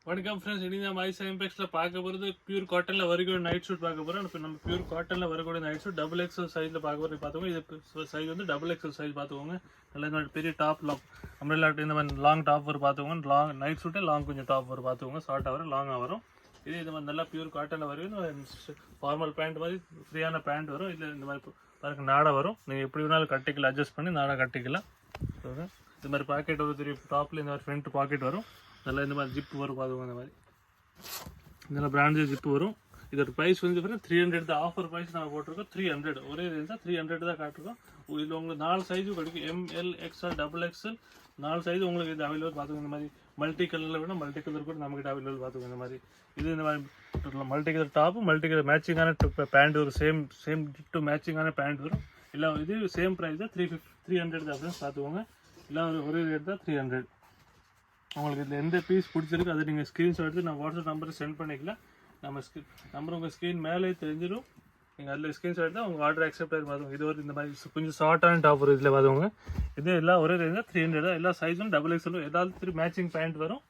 வணக்கம் ஃப்ரெண்ட்ஸ், இனி நம்ம ஐஸ் இம்பெக்ஸில் பார்க்க போகிறது பியூர் காட்டனில் வரக்கூடிய நைட் ஷூட் பார்க்க போகிறோம். இப்போ நம்ம பியூர் காட்டனில் வரக்கூடிய நைட் ஷூட் டபுள் எக்ஸல் சைஸில் பார்க்க போகிறது பார்த்துக்கோங்க. இது சைஸ் வந்து டபுள் எக்ஸல் சைஸ் பார்த்துக்கோங்க. நல்லா இந்த பெரிய டாப் லாங் அம்ரெல்லா இந்த மாதிரி லாங் டாப் வரும் பார்த்துக்கோங்க. லாங் நைட் ஷூட்டே லாங் கொஞ்சம் டாப் வரும் பார்த்துக்கோங்க. ஷார்ட்டாக வரும், லாங்காக வரும். இது மாதிரி நல்லா பியூர் காட்டனில் வரும். ஃபார்மல் பேண்ட் மாதிரி ஃப்ரீயான பேண்ட் வரும். இதில் இந்த மாதிரி பாருங்க நாடா வரும். நீங்கள் எப்படி வேணாலும் கட்டிக்கலாம், அட்ஜஸ்ட் பண்ணி நாடா கட்டிக்கலாம். இது மாதிரி பாக்கெட் வரும், தெரியும் டாப்பில் இந்த மாதிரி ஃப்ரண்ட் பாக்கெட் வரும். நல்லா இந்த மாதிரி ஜிப்பு வரும் பார்த்துக்கோங்க. இந்த மாதிரி இதெல்லாம் பிராண்டட் ஜிப்பு வரும். இதோட ப்ரைஸ் வந்து பார்த்தீங்கன்னா 300 தான். ஆஃபர் ப்ரைஸ் நான் போட்டிருக்கோம் 300. ஒரே ரேஞ்ச் தான், 300 தான் காட்டிருக்கோம். இதில் உங்களுக்கு 4 சைஸும் கிடைக்கும். ML XL XXL 4 சைஸ் உங்களுக்கு இது அவைலபிள் பார்த்துக்கோங்க. இந்த மாதிரி மல்டி கலரில் வேணும், மல்டி கலர் கூட நம்மகிட்ட அவைலபிள் பார்த்துக்கோங்க. இந்த மாதிரி இது இந்த மாதிரி multi colour top, multi colour மேட்சிங்கான பேண்ட் வரும். சேம் டு மேட்சிங்கான பேண்ட் வரும். இல்லை இது சேம் ப்ரைஸ் தான், 300 தான் அப்படின்னு பார்த்துக்கோங்க. இல்லை ஒரே ரேட் தான் 300. உங்களுக்கு இதில் எந்த பீஸ் பிடிச்சிருக்கு அதை நீங்கள் ஸ்க்ரீன்ஷாட் எடுத்து நான் வாட்ஸ்அப் நம்பருக்கு சென்ட் பண்ணிக்கலாம். நம்ம நம்பர் உங்கள் ஸ்க்ரீன் மேலே தெரிஞ்சிடும். நீங்கள் அதில் ஸ்க்ரீன்ஷாட் எடுத்து உங்கள் ஆர்டர் அக்செப்ட் ஆகி பார்த்துங்க. இது ஒரு இந்த மாதிரி கொஞ்சம் ஷார்ட்டான டாப் வரும். இதில் பார்த்துங்க. இது எல்லாம் ஒரே ரேஞ்ச் தான், 300 தான். எல்லா சைஸும் டபுள் எக்ஸல் எல்லாத்துக்கும் மேட்சிங் பேண்ட் வரும்.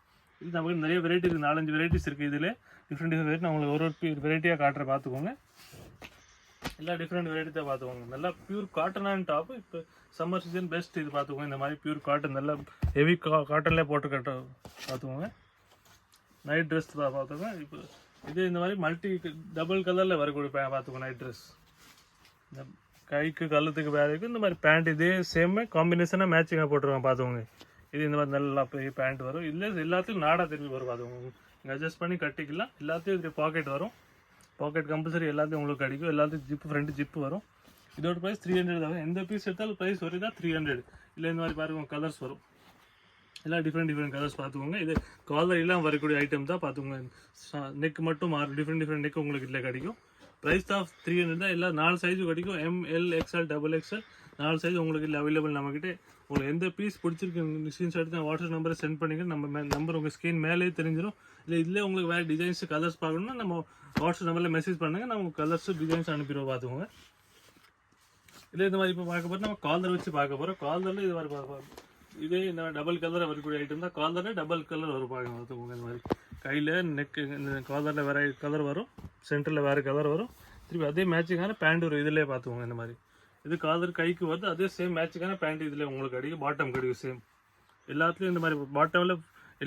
இது நமக்கு நிறைய வெரைட்டி இருக்குது, 4-5 வெரைட்டிஸ் இருக்குது. இதில் டிஃப்ரெண்ட் வெரைட்டி நான் உங்களுக்கு ஒரு வெரைட்டியாக காட்டுற பார்த்துக்கோங்க. எல்லா டிஃப்ரெண்ட் வெரைட்டி தான் பார்த்துக்கோங்க. நல்லா பியூர் காட்டனான டாப்பு. இப்போ சம்மர் சீசன் பெஸ்ட் இது பார்த்துக்கோங்க. இந்த மாதிரி பியூர் காட்டன் நல்லா ஹெவி காட்டன்லேயே போட்டு பார்த்துக்கோங்க. நைட் ட்ரெஸ் பார்த்துக்கோங்க. இப்போ இது இந்த மாதிரி மல்டி டபுள் கலரில் வரக்கூடிய பார்த்துக்கோங்க. நைட் ட்ரெஸ் இந்த கைக்கு கழுத்துக்கு வேலைக்கு இந்த மாதிரி பேண்ட் இதே சேம் காம்பினேஷனாக மேட்சிங்காக போட்டுருவாங்க பார்த்துக்கோங்க. இது இந்த மாதிரி நல்லா பெரிய பேண்ட் வரும். இதில் எல்லாத்துக்கும் நாடா திரும்பி வரும் பார்த்துக்கோங்க. நீங்கள் அட்ஜஸ்ட் பண்ணி கட்டிக்கலாம். எல்லாத்தையும் இது பாக்கெட் வரும். பாக்கெட் கம்பல்சரி எல்லாத்தையும் உங்களுக்கு கிடைக்கும். எல்லாத்துக்கும் ஜிப்பு ஃப்ரண்ட் ஜிப்பு வரும். இதோட ப்ரைஸ் 300 தான். எந்த பீஸ் எடுத்தாலும் ப்ரைஸ் வரும் தான் 300. இல்லை இந்த மாதிரி பாருங்க கலர்ஸ் வரும். எல்லாம் டிஃப்ரெண்ட் கலர்ஸ் பார்த்துக்கோங்க. இது காலர் எல்லாம் வரக்கூடிய ஐட்டம் தான் பார்த்துக்கோங்க. நெக் மட்டும் டிஃப்ரெண்ட் நெக் உங்களுக்கு இதில் கிடைக்கும். ப்ரைஸ் தான் 300 தான். எல்லாம் 4 சைஸும் கிடைக்கும். ML XL XXL 4 சைஸ் உங்களுக்கு இல்லை அவைலபிள் நம்மக்கிட்ட. உங்களுக்கு எந்த பீஸ் பிடிச்சிருக்கு ஸ்க்ரீன்ஷாட் எடுத்து வாட்ஸ்அப் நம்பரை சென்ட் பண்ணிக்க. நம்ம நம்பர் உங்கள் ஸ்க்ரீன் மேலே தெரிஞ்சிடும். இல்லை இதில் உங்களுக்கு வேறு டிசைன்ஸ் கலர்ஸ் பார்க்கணுன்னா நம்ம வாட்ஸ்அப் நம்பரில் மெசேஜ் பண்ணுங்கள். நம்ம கலர்ஸ் டிசைன்ஸ் அனுப்பிடுவோம் பார்த்துக்கோங்க. இல்லை இந்த மாதிரி இப்போ பார்க்க போகிறோம், நம்ம காலர் வச்சு பார்க்க போகிறோம். காலரில் இது மாதிரி பார்ப்போம். இதே இந்த டபுள் கலரில் வரக்கூடிய ஐட்டம் தான். காலரில் டபுள் கலர் வரும் பார்த்துக்கோங்க. இந்த மாதிரி கையில் நெக்கு இந்த காலரில் வேறு கலர் வரும், சென்டரில் வேறு கலர் வரும். திருப்பி அதே மேட்சிங்கான பேண்ட் வரும். இதிலே பார்த்துக்கோங்க. இந்த மாதிரி இது காலர் கைக்கு வருது. அதே சேம் மேட்சிங்கான பேண்ட் இதில் உங்களுக்கு கிடைக்கும். பாட்டம் கிடைக்கும் சேம். எல்லாத்துலேயும் இந்த மாதிரி பாட்டமில்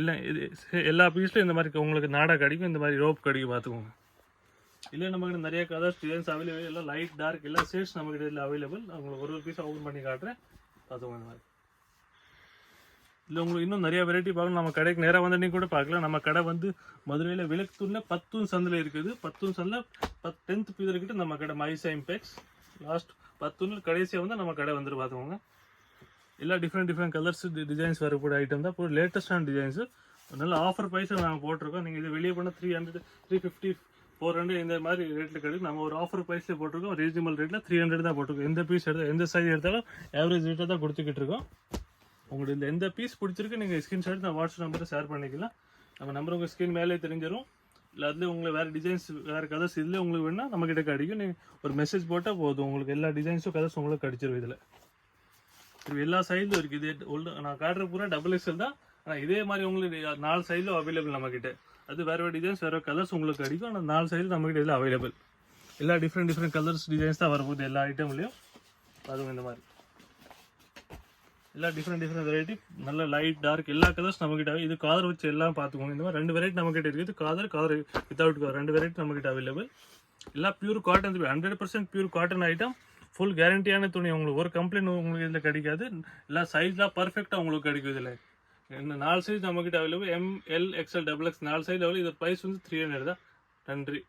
எல்லாம் இது எல்லா பீஸ்லையும் இந்த மாதிரி உங்களுக்கு நாடா கிடைக்கும். இந்த மாதிரி ரோப் கிடைக்கும் பார்த்துக்கோங்க. இல்லை நம்மக்கிட்ட நிறைய கலர்ஸ் டிசைன்ஸ் அவைலபிள். எல்லாம் லைட் டார்க் எல்லா ஷேட்ஸ் நம்மக்கிட்ட இதில் அவைலபிள். உங்களுக்கு ஒரு பீஸ் ஓப்பன் பண்ணி காட்டுறேன் பார்த்துக்கோங்க. இந்த மாதிரி இல்லை உங்களுக்கு இன்னும் நிறைய வெரைட்டி பார்க்கணும். நம்ம கடைக்கு நேராக வந்து நீங்கள் கூட பார்க்கலாம். நம்ம கடை வந்து மதுரையில் விளக்குத்தூரில் 10 சந்தில் இருக்குது. 10 சந்தில் 10th பீதர்கிட்ட நம்ம கடை மைசா இம்பெக்ஸ். லாஸ்ட் 10 கடைசியாக வந்து நம்ம கடை வந்துட்டு பார்த்துக்கோங்க. எல்லா டிஃப்ரெண்ட் கலர்ஸ் டிசைன்ஸ் வரக்கூடிய ஐட்டம் தான். இப்போ லேட்டஸ்டான டிசைன்ஸு நல்ல ஆஃபர் ப்ரைஸில் நாங்கள் போட்டிருக்கோம். நீங்கள் இது வெளியே பண்ணால் 300 350 400 இந்த மாதிரி ரேட்டில் கிடைக்கும். நம்ம ஒரு ஆஃபர் ப்ரைஸில் போட்டிருக்கோம். ரீசனபிள் ரேட்டில் 300 தான் போட்டிருக்கோம். எந்த பீஸ் எடுத்தாலும் எந்த சைஸ் எடுத்தாலும் ஆவரேஜ் ரேட்டாக தான் கொடுத்துக்கிட்டு இருக்கோம். உங்களுக்கு இந்த எந்த பீஸ் பிடிச்சிருக்கு நீங்கள் ஸ்க்ரீன்ஷாட் நான் வாட்ஸ்அப் நம்பரை ஷேர் பண்ணிக்கலாம். நம்ம நம்பர் உங்கள் ஸ்க்ரீன் மேலே தெரிஞ்சிடும். இல்லை அதில் உங்களுக்கு வேறு டிசைன்ஸ் வேறு கலர்ஸ் இதில் உங்களுக்கு வேணால் நம்மக்கிட்ட கிடைக்கும். நீங்கள் ஒரு மெசேஜ் போட்டால் போதும். உங்களுக்கு எல்லா டிசைன்ஸும் கலர்ஸ் உங்களுக்கு கிடச்சிரும். இதில் எல்லா சைஸும் இருக்குது. இது நான் காட்டுற பூரா டபுள் எக்ஸல் தான். ஆனால் இதே மாதிரி உங்களுக்கு 4 சைஸும் அவைலபிள் நம்மக்கிட்ட. அது வேறு டிசைன்ஸ் வேறு கலர்ஸ் உங்களுக்கு கிடைக்கும். ஆனால் 4 சைஸ் நம்மக்கிட்ட இதில் அவைலபிள். எல்லா டிஃப்ரெண்ட் கலர்ஸ் டிசைன்ஸ் தான் வரப்போகுது எல்லா ஐட்டம்லையும். அதுவும் இந்த மாதிரி எல்லா டிஃப்ரெண்ட் வெரைட்டி நல்ல லைட் டார்க் எல்லா கலர்ஸ் நம்மக்கிட்ட. இது காதர் வச்சு எல்லாம் பார்த்துக்கோங்க. இந்த மாதிரி 2 வெரைட்டி நம்மக்கிட்ட இருக்குது. காதர் வித்தவுட் காதர் 2 வெரைட்டி நம்மக்கிட்ட அவைலபிள். எல்லாம் pure cotton 100% pure cotton item. Full கேரண்டியான துணி. உங்களுக்கு ஒரு கம்ப்ளைண்ட் உங்களுக்கு இதில் கிடைக்காது. எல்லா சைஸ்லாம் பர்ஃபெக்டாக உங்களுக்கு கிடைக்கும். இதில் இந்த 4 சைஸ் நம்மக்கிட்ட available. ML XL XXL 4 size available. இது ப்ரைஸ் வந்து 300 தான். நன்றி.